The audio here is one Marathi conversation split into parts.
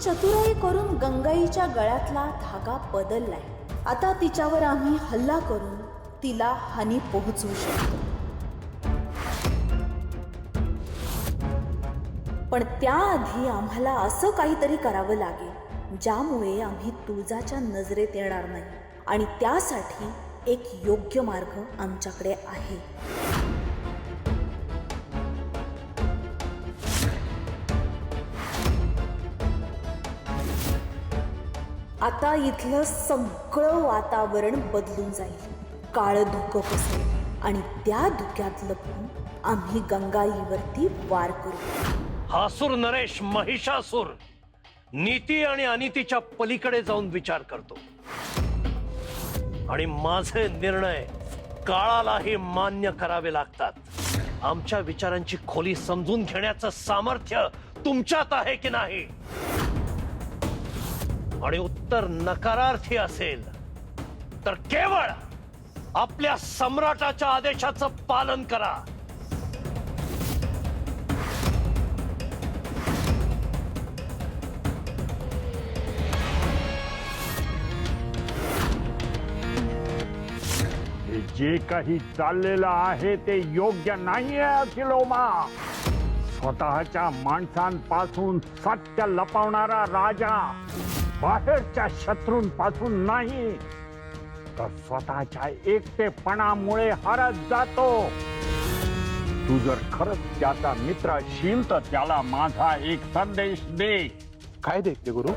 चतुराई करून गंगाईच्या गळ्यातला धागा बदललाय. आता तिच्यावर आम्ही हल्ला करून तिला हानी पोहोचवू शकतो. पण त्याआधी आम्हाला असं काहीतरी करावं लागेल ज्यामुळे आम्ही तुळजाच्या नजरेत येणार नाही. आणि त्यासाठी एक योग्य मार्ग आमच्याकडे आहे. आता इथलं सगळं वातावरण बदलून जाईल. काळं धुकं पसरेल आणि त्या धुक्यात लपून आम्ही गंगाईवरती वार करू. हासूर नरेश महिषासूर नीती आणि अनितीच्या पलीकडे जाऊन विचार करतो आणि माझे निर्णय काळालाही मान्य करावे लागतात. आमच्या विचारांची खोली समजून घेण्याचं सामर्थ्य तुमच्यात आहे की नाही? आणि उत्तर नकारार्थी असेल तर केवळ आपल्या सम्राटाच्या आदेशाचं पालन करा. जे काही चाललेलं आहे ते योग्य नाहीये अखिलोमा. स्वतःच्या माणसांपासून सत्य लपवणारा राजा बाहेरच्या शत्रूंपासून नाही तर स्वतःच्या एकटेपणामुळे हरत जातो. तू जर खरंच त्याचा मित्र असशील तर त्याला माझा एक संदेश दे. काय देते गुरु?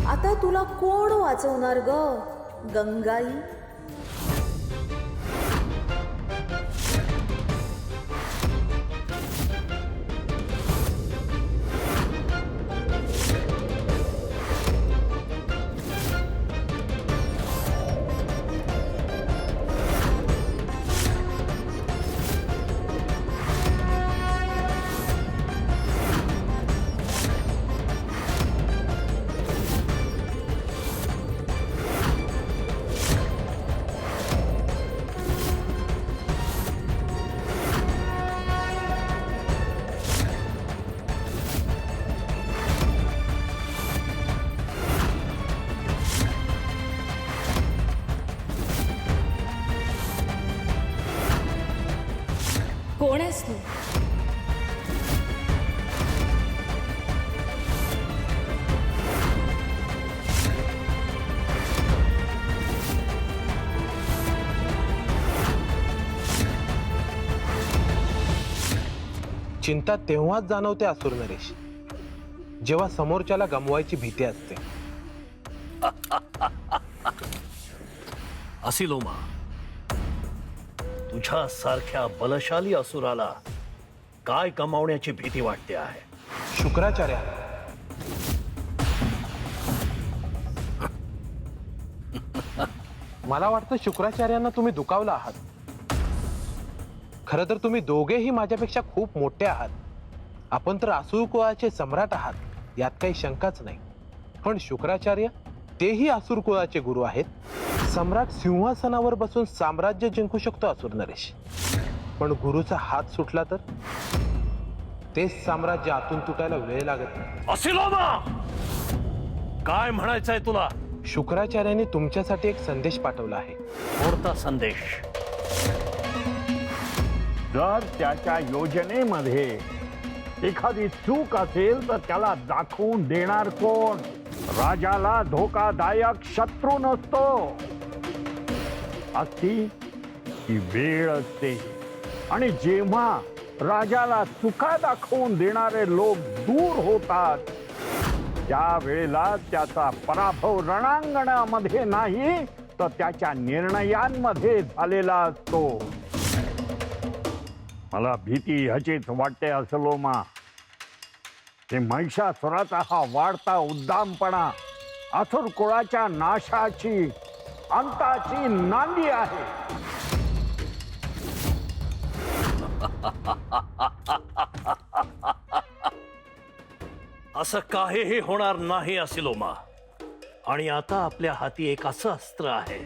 आता तुला कोण वाचवणार ग गंगाई? कोण आहेस तू? चिंता तेव्हाच जाणवते असुर नरेश, जेव्हा समोरच्याला गमवायची भीती असते. असिलोमा, तुझ्या सारख्या बलशाली असुराला काय गमावण्याची भीती वाटते आहे? शुक्राचार्य, मला वाटतं शुक्राचार्यांना तुम्ही दुखावला आहात. खरं तर तुम्ही दोघेही माझ्यापेक्षा खूप मोठे आहात. आपण तर असुर कुळाचे सम्राट आहात, यात काही शंकाच नाही. पण शुक्राचार्य तेही असुर कुळाचे गुरु आहेत. सम्राट सिंहासनावर बसून साम्राज्य जिंकू शकतो असुर नरेश, पण गुरुचा हात सुटला तर तेच साम्राज्य आतून तुटायला वेळ लागत नाही. असिलोमा, काय म्हणायचंय तुला? शुक्राचार्यांनी तुमच्यासाठी एक संदेश पाठवला आहे. कोणता संदेश? जर त्याच्या योजनेमध्ये एखादी चूक असेल तर त्याला दाखवून देणार कोण? राजाला धोकादायक शत्रू नसतो, असती ही वेळ असते. आणि जेव्हा राजाला चुका दाखवून देणारे लोक दूर होतात, त्या वेळेला त्याचा पराभव रणांगणामध्ये नाही तर त्याच्या निर्णयांमध्ये झालेला असतो. मला भीती ह्याचीच वाटते असलोमा. ते महिषासुराचा हा वाढता उद्दामपणा असुर कुळाच्या नाशाची, अंताची नांदी आहे. असं काहीही होणार नाही असिलोमा. आणि आता आपल्या हाती एक असं अस्त्र आहे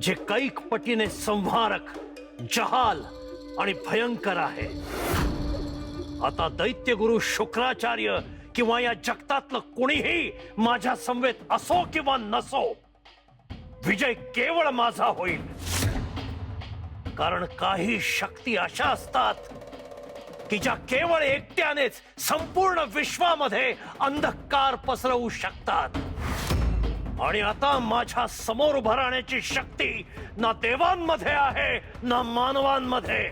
जे कैक पटीने संहारक, जहाल आणि भयंकर आहे. आता दैत्यगुरु शुक्राचार्य किंवा या जगतातलं कोणीही माझ्या समवेत असो किंवा नसो, विजय केवळ माझा होईल. कारण काही शक्ती अशा असतात की ज्या केवळ एकट्यानेच संपूर्ण विश्वामध्ये अंधकार पसरवू शकतात. आणि आता माझ्या समोर उभं राहण्याची शक्ती ना देवांमध्ये आहे ना मानवांमध्ये.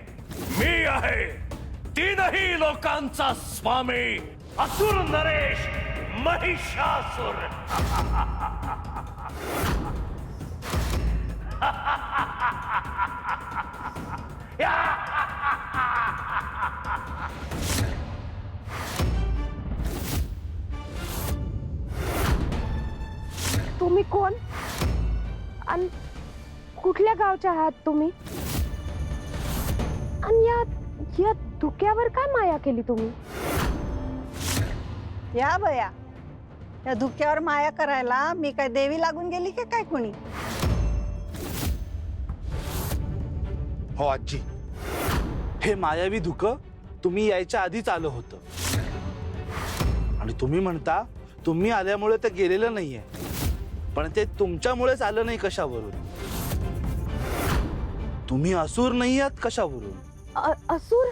मी आहे तीनही लोकांचा स्वामी, असुर नरेश महिषासुर. तुम्ही कोण आणि कुठल्या गावच्या आहात तुम्ही? आणि या धुक्यावर काय माया केली तुम्ही? या बया, या धुक्यावर माया करायला मी काय देवी लागून गेली की काय कोणी? हो आजी, हे मायावी धुकं तुम्ही यायच्या आधीच आलं होतं. आणि तुम्ही म्हणता तुम्ही आल्यामुळे ते गेलेलं नाहीये, पण ते तुमच्यामुळेच आलं नाही. कशावरून? तुम्ही असुर नाही आहात कशावरून? असुर?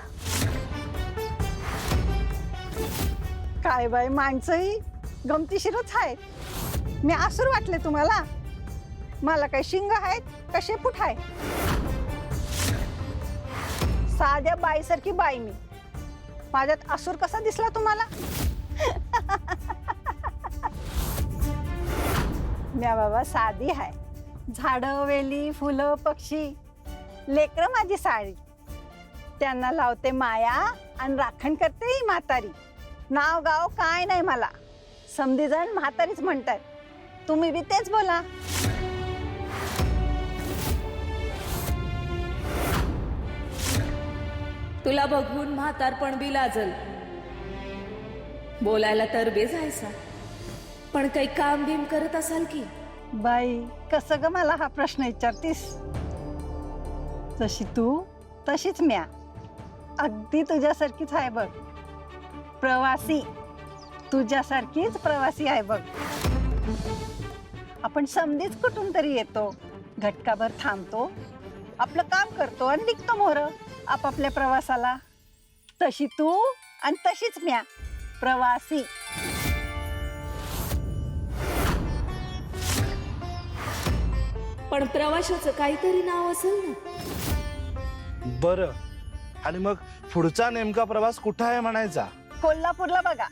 काय बाई, माणसंही गमतीशीरच आहेत. मी असुर वाटले तुम्हाला? मला काय शिंग आहेत का शेपूट आहे? साध्या बाईसारखी बाई मी. माझ्यात असुर कसा दिसला तुम्हाला? म्या बाबा साधी आहे. झाडं, वेली, फुलं, पक्षी, लेकरं माझी साडी. त्यांना लावते माया आणि राखण करते ही म्हातारी. नाव गाव काय नाही मला. समधी जण म्हातारीच म्हणतात. तुम्ही बी तेच बोला. तुला बघून म्हातारपण बी लाजल. बोलायला तर बे जायचा, पण काही काम बिम करत असाल की? बाई, कसं ग मला हा प्रश्न विचारतीस? जशी तू तशीच म्या. अगदी तुझ्यासारखीच आहे बघ. प्रवासी, तुझ्यासारखीच प्रवासी आहे बघ. आपण समधीच कुठून तरी येतो, घटकाभर थांबतो, आपलं काम करतो आणि निघतो मोहर आपापल्या प्रवासाला. तशी तू आणि तशीच म्या, प्रवासी. पण प्रवाशाचं काहीतरी नाव असेल ना? बरं, आणि मग पुढचा नेमका प्रवास कुठं आहे म्हणायचा? कोल्हापूरला बघा,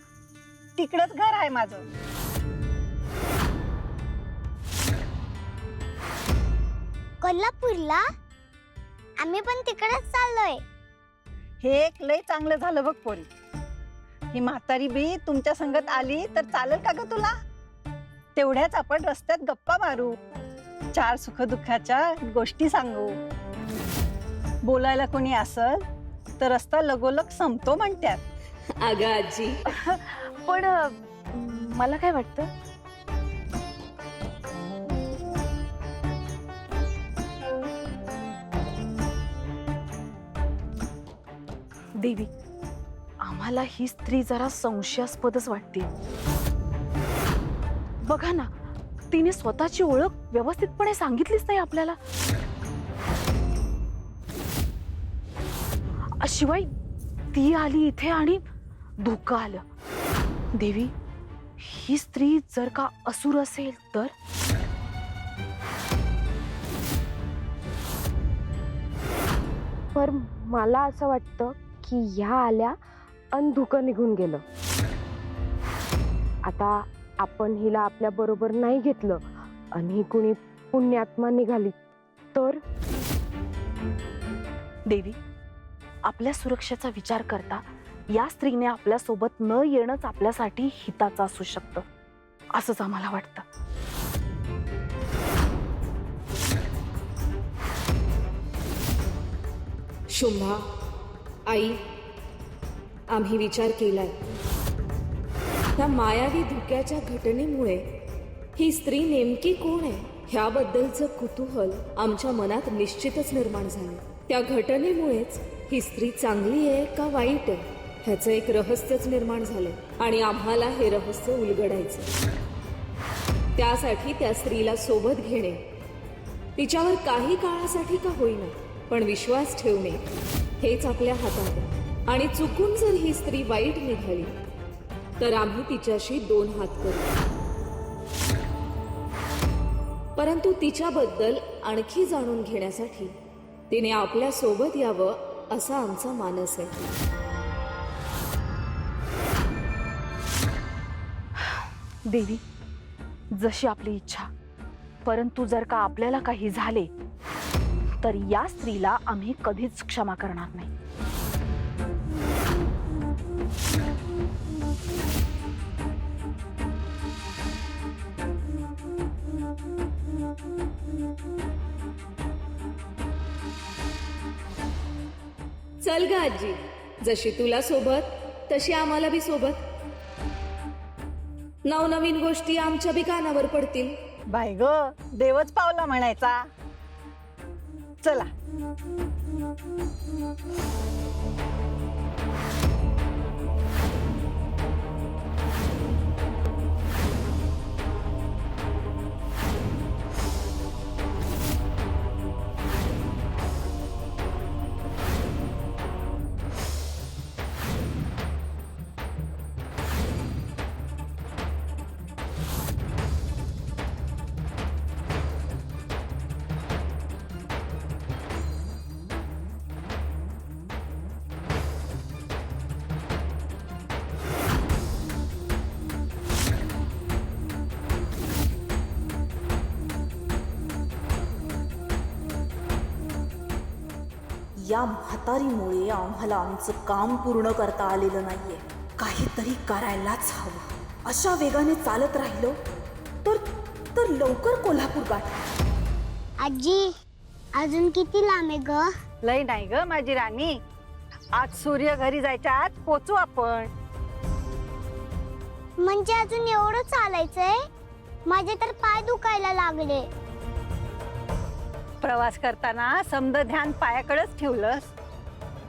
तिकडच घर आहे माझं. कोल्हापूरला? आम्ही पण तिकडेच चाललोय. हे एक लय चांगलं झालं बघ पोरी. ही म्हातारी बी तुमच्या संगत आली तर चालेल का ग तुला? तेवढ्याच आपण रस्त्यात गप्पा मारू, चार सुखदुःखाच्या गोष्टी सांगू. बोलायला कोणी असल तर रस्ता लगोलग संपतो म्हणतात. अगं आजी, पण मला काय वाटतं, देवी, आम्हाला ही स्त्री जरा संशयास्पदच वाटते. बघा ना, तिने स्वतःची ओळख व्यवस्थितपणे सांगितलीच नाही आपल्याला. शिवाय ती आली इथे आणि धोका आलं. देवी, ही स्त्री जर का असुर असेल तर? पर मला असं वाटतं की ह्या आल्या अन धुकं निघून गेलं. आता आपण हिला आपल्या बरोबर नाही घेतलं आणि ही कुणी पुण्यात्मा निघाली तर? देवी, आपल्या सुरक्षेचा विचार करता या स्त्रीने आपल्या सोबत न येणंच आपल्यासाठी हिताचं असू शकतं, असंच आम्हाला वाटतं. शुंभा, आई, आम्ही विचार केलाय. त्या मायावी धुक्याच्या घटनेमुळे ही स्त्री नेमकी कोण आहे ह्याबद्दलचं कुतूहल आमच्या मनात निश्चितच निर्माण झालं. त्या घटनेमुळेच ही स्त्री चांगली आहे का वाईट आहे ह्याचं एक रहस्यच निर्माण झालं आणि आम्हाला हे रहस्य उलगडायचं. त्यासाठी त्या स्त्रीला सोबत घेणे, तिच्यावर काही काळासाठी का होईना पण विश्वास ठेवणे हेच आपल्या हातात आहे. आणि चुकून जर ही स्त्री वाईट निघाली तर आम्ही तिच्याशी 2 हात करू. परंतु तिच्याबद्दल आणखी जाणून घेण्यासाठी तिने आपल्या सोबत यावं असा आमचा मानस आहे. देवी, जशी आपली इच्छा. परंतु जर का आपल्याला काही झाले तर या स्त्रीला आम्ही कधीच क्षमा करणार नाही. चल ग आजी, जशी तुला सोबत तशी आम्हाला बी सोबत. नवनवीन गोष्टी आमच्या बी कानावर पडतील. बाय ग, देवच पावला म्हणायचा. चला. या म्हातारीमुळे आम्हाला आमचं काम पूर्ण करता आलेलं नाहीये. काहीतरी करायलाच हवं. अशा वेगाने चालत राहिलो तर लवकर कोल्हापूर गाठ. आजी अजून किती लांब आहे ग? लय नाही ग माझी राणी. आज सूर्य घरी जायच्या आत पोचू आपण. म्हणजे अजून एवढं चालायचंय? माझे तर पाय दुखायला लागले. प्रवास करताना समद ध्यान पायाकडेच ठेवलंस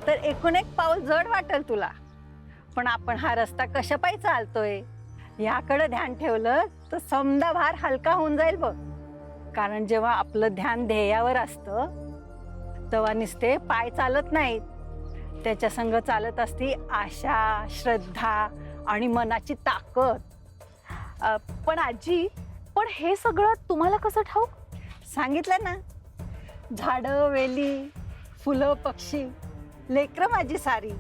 तर एकूण एक पाऊल जड वाटेल तुला. पण आपण हा रस्ता कशा पायी चालतोय याकडे ध्यान ठेवलं तर समदा भार हलका होऊन जाईल बघ. कारण जेव्हा आपलं ध्यान ध्येयावर असतं तेव्हा नुसते पाय चालत नाहीत, त्याच्या संग चालत असती आशा, श्रद्धा आणि मनाची ताकद. पण आजी, पण हे सगळं तुम्हाला कसं ठाऊक? सांगितलं ना, झाडं, वेली, फुलं, पक्षी, लेकरं माझी सारी,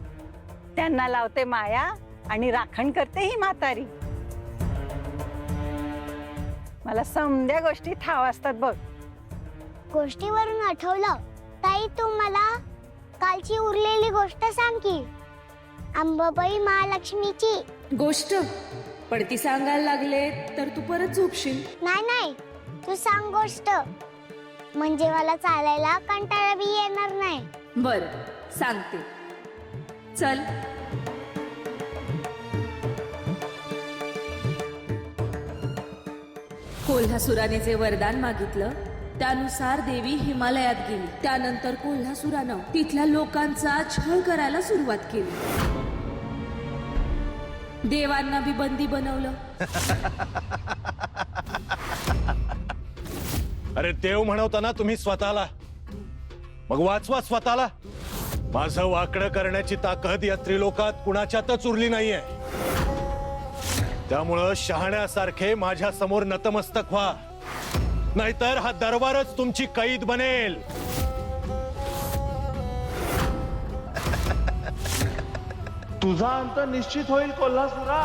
त्यांना लावते माया आणि राखण करते ही म्हातारी. मला समध्या गोष्टी ठाव असतात बघ. गोष्टीवरून आठवलं, ताई तू मला कालची उरलेली गोष्ट सांग की. अंबाबाई महालक्ष्मीची गोष्ट. पण ती सांगायला लागले तर तू परत झोपशील. नाही, तू सांग गोष्ट, म्हणजे मला चालायला कंटाळा बी येणार नाही. बर, सांगते. चल. कोल्हासुराने जे वरदान मागितलं त्यानुसार देवी हिमालयात गेली. त्यानंतर कोल्हासुरानं तिथल्या लोकांचा छळ करायला सुरुवात केली. देवांना बी बंदी बनवलं. अरे देव म्हणवताना तुम्ही स्वतःला, मग वाचवा स्वतःला. माझं वाकडं करण्याची ताकद या त्रिलोकात कुणाच्यातच उरली नाहीये. त्यामुळं शहाण्यासारखे माझ्या समोर नतमस्तक व्हा, नाहीतर हा दरबारच तुमची कैद बनेल. तुझा अंत निश्चित होईल कोल्हापुरा.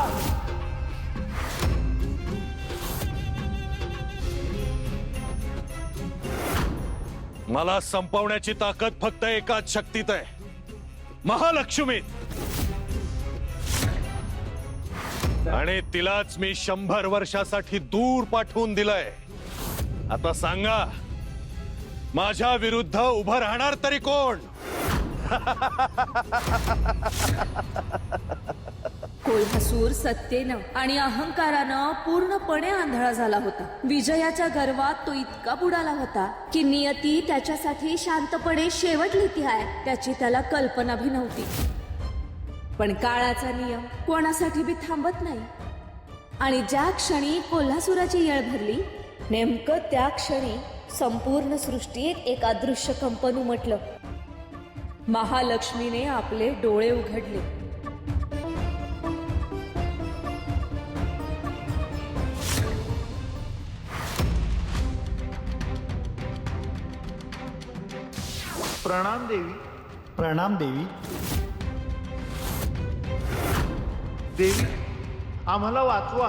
मला संपवण्याची ताकद फक्त एकाच शक्तीत आहे, महालक्ष्मीत. आणि तिलाच मी 100 वर्षासाठी दूर पाठवून दिलंय. आता सांगा, माझ्या विरुद्ध उभं राहणार तरी कोण? कोल्हासूर सत्तेनं आणि अहंकारानं पूर्णपणे आंधळा झाला होता. विजयाच्या गर्वात तो इतका बुडाला होता की नियती त्याच्यासाठी शांतपणे शेवट लिहिती आहे त्याची त्याला कल्पना भी नव्हती. पण काळाचा नियम कोणासाठी बी थांबत नाही. आणि ज्या क्षणी कोल्हासुराची येळ भरली, नेमकं त्या क्षणी संपूर्ण सृष्टीत एक अदृश्य कंपन उमटलं. महालक्ष्मीने आपले डोळे उघडले. प्रणाम देवी. प्रणाम देवी. देवी, आम्हाला वाचवा.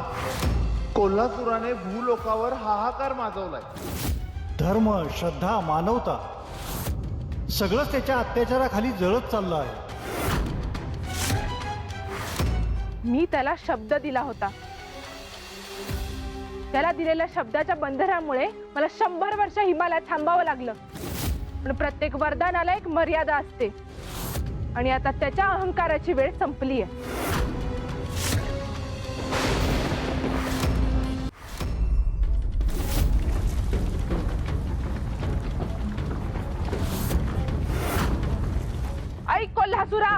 कोल्हापुराने भूलोकावर हाहाकार माजवलाय. धर्म, श्रद्धा, मानवता सगळंच त्याच्या अत्याचाराखाली जळत चाललं आहे. मी त्याला शब्द दिला होता. त्याला दिलेल्या शब्दाच्या बंधनामुळे मला 100 वर्ष हिमालयात थांबावं लागलं. पण प्रत्येक वरदानाला एक मर्यादा असते आणि आता त्याच्या अहंकाराची वेळ संपली आहे. ऐक कोल्हासुरा,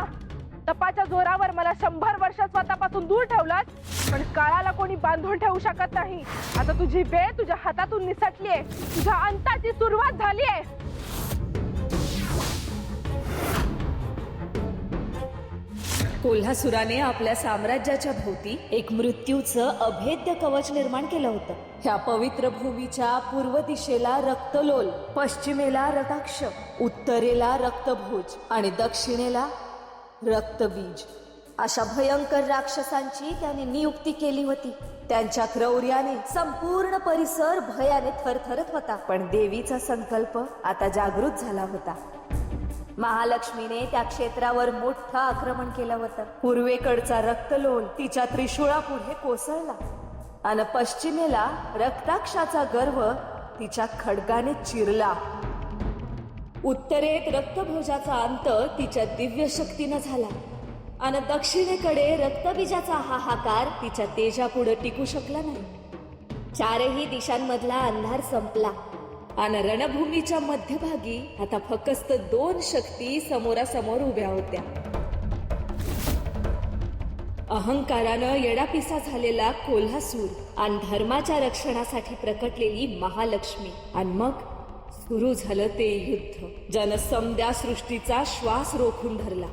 तपाच्या जोरावर मला 100 वर्ष स्वतःपासून दूर ठेवलास, पण काळाला कोणी बांधून ठेवू शकत नाही. आता तुझी वेळ तुझ्या हातातून निसटली आहे. तुझ्या अंताची सुरुवात झाली आहे. कोल्हासुराने आपल्या साम्राज्याच्या भोवती एक मृत्यूचं अभेद्य कवच निर्माण केलं होतं. ह्या पवित्र भूमीच्या पूर्व दिशेला रक्तलोल, पश्चिमेला रक्ताक्ष, उत्तरेला रक्तभोज आणि दक्षिणेला रक्तबीज अशा भयंकर राक्षसांची त्याने नियुक्ती केली होती. त्यांच्या क्रौर्याने संपूर्ण परिसर भयाने थरथरत होता. पण देवीचा संकल्प आता जागृत झाला होता. महालक्ष्मीने त्या क्षेत्रावर मोठं आक्रमण केलं होतं. पूर्वेकडचा रक्तलोल तिच्या त्रिशूळापुढे कोसळला आणि पश्चिमेला रक्ताक्षाचा गर्व तिच्या खड्गाने चिरला. उत्तरेत रक्तभोजाचा अंत तिच्या दिव्य शक्तीनं झाला आणि दक्षिणेकडे रक्तबीजाचा हाहाकार तिच्या तेजापुढे टिकू शकला नाही. चारही दिशांमधला अंधार संपला आणि रणभूमीच्या मध्यभागी आता फक्त 2 शक्ती समोरासमोर उभ्या होत्या. अहंकारानं येडापिसा झालेला कोल्हासूर आणि धर्माच्या रक्षणासाठी प्रकटलेली महालक्ष्मी. आणि मग सुरू झालं ते युद्ध, ज्यानं समद्या सृष्टीचा श्वास रोखून धरला.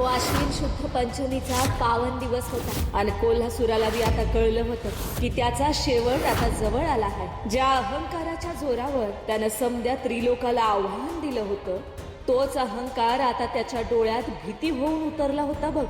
तो अश्विन शुद्ध पंचमीचा पावन दिवस होता आणि कोल्हासुराला बी आता कळलं होतं की त्याचा शेवट आता जवळ आला आहे. ज्या अहंकाराच्या जोरावर त्यानं समद्या त्रिलोकाला आव्हान दिलं होतं तोच अहंकार आता त्याच्या डोळ्यात भीती होऊन उतरला होता बघ.